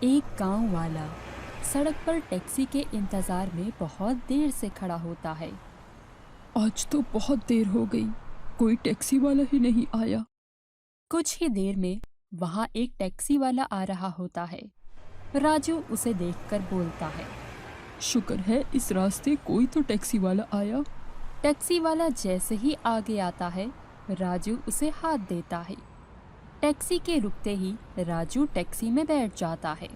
एक गांव वाला सड़क पर टैक्सी के इंतजार में बहुत देर से खड़ा होता है। आज तो बहुत देर हो गई, कोई टैक्सी वाला ही नहीं आया। कुछ ही देर में वहां एक टैक्सी वाला आ रहा होता है। राजू उसे देखकर बोलता है। शुक्र है इस रास्ते कोई तो टैक्सी वाला आया। टैक्सी वाला जैसे ही आगे आता है, राजू उसे हाथ देता है। टैक्सी के रुकते ही राजू टैक्सी में बैठ जाता है।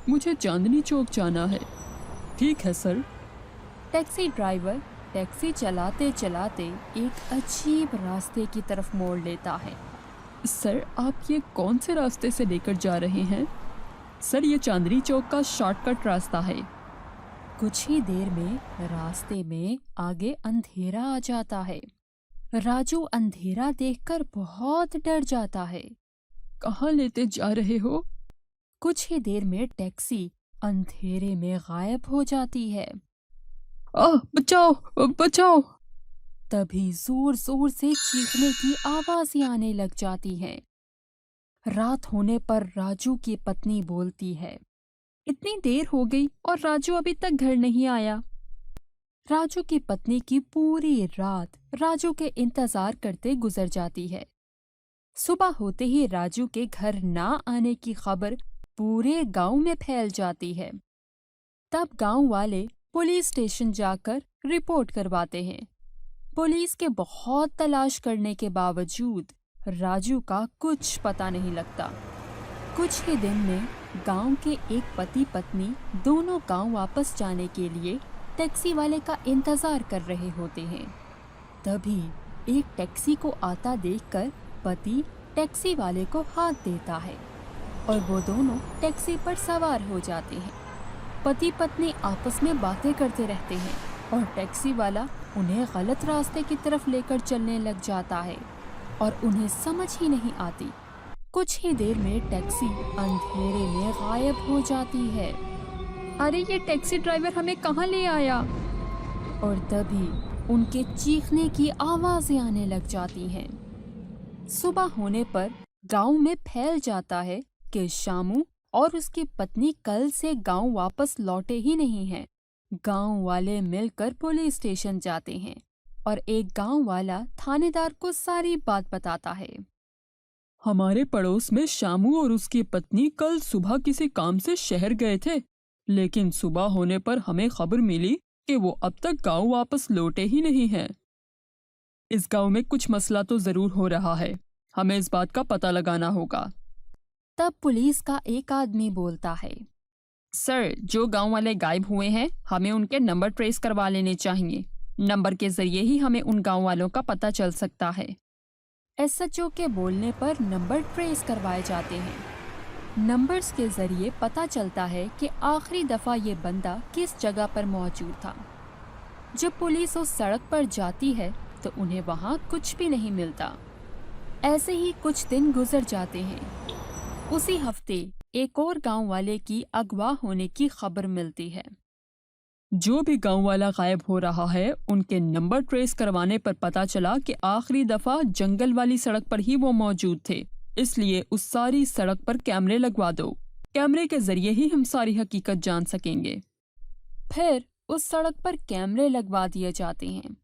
मुझे चांदनी चौक जाना है। ठीक है सर। टैक्सी ड्राइवर टैक्सी चलाते चलाते एक अजीब रास्ते की तरफ मोड़ लेता है। सर आप ये कौन से रास्ते से लेकर जा रहे हैं? सर ये चांदनी चौक का शॉर्टकट रास्ता है। कुछ ही देर में रास्ते में आगे अंधेरा आ जाता है। राजू अंधेरा देखकर बहुत डर जाता है। कहाँ लेते जा रहे हो? कुछ ही देर में टैक्सी अंधेरे में गायब हो जाती है। बचाओ बचाओ। तभी जोर जोर से चीखने की आवाजें आने लग जाती हैं। रात होने पर राजू की पत्नी बोलती है, इतनी देर हो गई और राजू अभी तक घर नहीं आया। राजू की पत्नी की पूरी रात राजू के इंतजार करते गुजर जाती है। सुबह होते ही राजू के घर ना आने की खबर पूरे गांव में फैल जाती है। तब गांव वाले पुलिस स्टेशन जाकर रिपोर्ट करवाते हैं। पुलिस के बहुत तलाश करने के बावजूद राजू का कुछ पता नहीं लगता। कुछ ही दिन में गांव के एक पति पत्नी दोनों गांव वापस जाने के लिए टैक्सी वाले का इंतजार कर रहे होते हैं। तभी एक टैक्सी को आता देखकर पति टैक्सी वाले को हाथ देता है और वो दोनों टैक्सी पर सवार हो जाते हैं। पति पत्नी आपस में बातें करते रहते हैं और टैक्सी वाला उन्हें गलत रास्ते की तरफ लेकर चलने लग जाता है और उन्हें समझ ही नहीं आती। कुछ ही देर में टैक्सी अंधेरे में गायब हो जाती है। अरे ये टैक्सी ड्राइवर हमें कहाँ ले आया? और तभी उनके चीखने की आवाजें आने लग जाती हैं। सुबह होने पर गांव में फैल जाता है कि शामू और उसकी पत्नी कल से गांव वापस लौटे ही नहीं हैं। गांव वाले मिलकर पुलिस स्टेशन जाते हैं और एक गांव वाला थानेदार को सारी बात बताता है। हमारे पड़ोस में शामू और उसकी पत्नी कल सुबह किसी काम से शहर गए थे, लेकिन सुबह होने पर हमें खबर मिली कि वो अब तक गांव वापस लौटे ही नहीं हैं। इस गांव में कुछ मसला तो जरूर हो रहा है, हमें इस बात का पता लगाना होगा। तब पुलिस का एक आदमी बोलता है, सर जो गांव वाले गायब हुए हैं हमें उनके नंबर ट्रेस करवा लेने चाहिए। नंबर के जरिए ही हमें उन गांव वालों का पता चल सकता है। एसएचओ के बोलने पर नंबर ट्रेस करवाए जाते हैं। नंबर्स के जरिए पता चलता है कि आखिरी दफा ये बंदा किस जगह पर मौजूद था। जब पुलिस उस सड़क पर जाती है तो उन्हें वहां कुछ भी नहीं मिलता। ऐसे ही कुछ दिन गुजर जाते हैं। उसी हफ्ते एक और गांव वाले की अगवा होने की खबर मिलती है। जो भी गांव वाला गायब हो रहा है उनके नंबर ट्रेस करवाने पर पता चला कि आखिरी दफा जंगल वाली सड़क पर ही वो मौजूद थे। इसलिए उस सारी सड़क पर कैमरे लगवा दो। कैमरे के जरिए ही हम सारी हकीकत जान सकेंगे। फिर उस सड़क पर कैमरे लगवा दिए जाते हैं।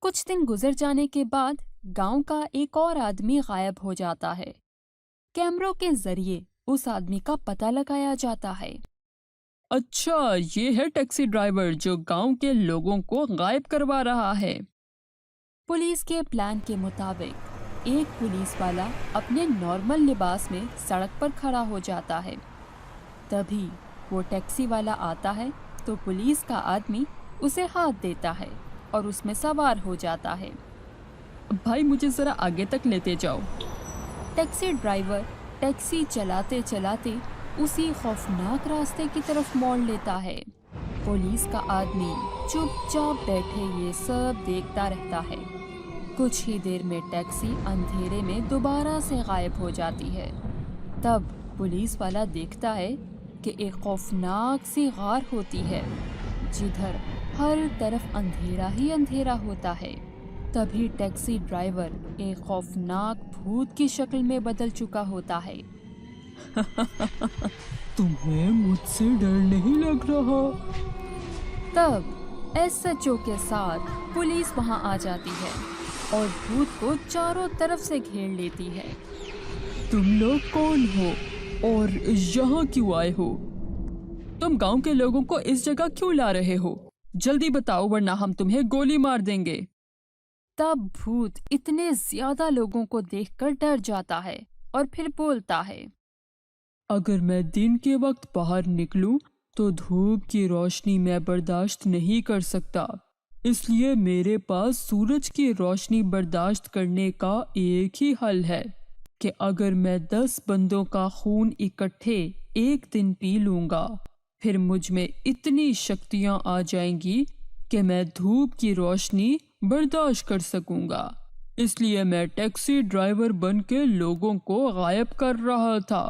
कुछ दिन गुजर जाने के बाद गांव का एक और आदमी गायब हो जाता है। कैमरों के जरिए उस आदमी का पता लगाया जाता है। अच्छा, ये है टैक्सी ड्राइवर जो गांव के लोगों को गायब करवा रहा है। पुलिस के प्लान के मुताबिक एक पुलिस वाला अपने नॉर्मल लिबास में सड़क पर खड़ा हो जाता है। तभी वो टैक्सी वाला आता है तो पुलिस का आदमी उसे हाथ देता है और उसमें सवार हो जाता है। भाई मुझे जरा आगे तक लेते जाओ। टैक्सी ड्राइवर टैक्सी चलाते चलाते उसी खौफनाक रास्ते की तरफ मोड़ लेता है। पुलिस का आदमी चुपचाप बैठे ये सब देखता रहता है। कुछ ही देर में टैक्सी अंधेरे में दोबारा से गायब हो जाती है। तब पुलिस वाला देखता है कि एक खौफनाक सी गार होती है जिधर हर तरफ अंधेरा ही अंधेरा होता है। तभी टैक्सी ड्राइवर एक खौफनाक भूत की शक्ल में बदल चुका होता है। तुम्हें मुझसे डर नहीं लग रहा? तब एसएचओ के साथ पुलिस वहां आ जाती है और भूत को चारों तरफ से घेर लेती है। तुम लोग कौन हो और यहाँ क्यों आए हो? तुम गांव के लोगों को इस जगह क्यों ला रहे हो? जल्दी बताओ वरना हम तुम्हें गोली मार देंगे। तब भूत इतने ज्यादा लोगों को देखकर डर जाता है और फिर बोलता है, अगर मैं दिन के वक्त बाहर निकलूं तो धूप की रोशनी मैं बर्दाश्त नहीं कर सकता, इसलिए मेरे पास सूरज की रोशनी बर्दाश्त करने का एक ही हल है कि अगर मैं 10 बंदों का खून इकट्ठे एक दिन पी लूंगा, फिर मुझ में इतनी शक्तियां आ जाएंगी कि मैं धूप की रोशनी बर्दाश्त कर सकूंगा। इसलिए मैं टैक्सी ड्राइवर बन के लोगों को गायब कर रहा था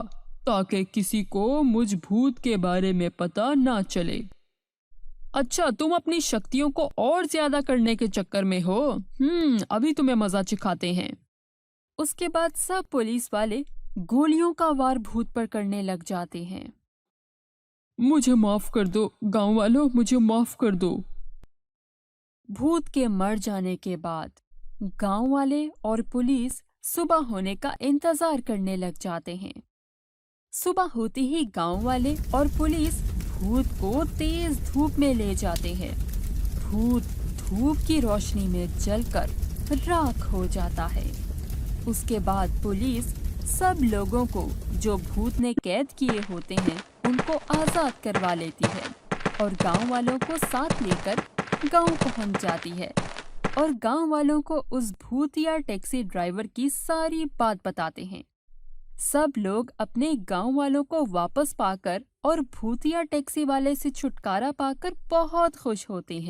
ताकि किसी को मुझ भूत के बारे में पता ना चले। अच्छा, तुम अपनी शक्तियों को और ज्यादा करने के चक्कर में हो। अभी तुम्हें मजा चिखाते हैं। उसके बाद सब पुलिस वाले गोलियों का वार भूत पर करने लग जाते हैं। मुझे माफ कर दो गांव वालों, मुझे माफ कर दो। भूत के मर जाने के बाद गांव वाले और पुलिस सुबह होने का इंतजार करने लग जाते हैं। सुबह होते ही गांव वाले और पुलिस भूत को तेज धूप में ले जाते हैं। भूत धूप की रोशनी में जलकर राख हो जाता है। उसके बाद पुलिस सब लोगों को जो भूत ने कैद किए होते हैं उनको आजाद करवा लेती है और गांव वालों को साथ लेकर गांव पहुंच जाती है और गांव वालों को उस भूतिया टैक्सी ड्राइवर की सारी बात बताते हैं। सब लोग अपने गांव वालों को वापस पाकर और भूतिया टैक्सी वाले से छुटकारा पाकर बहुत खुश होते हैं।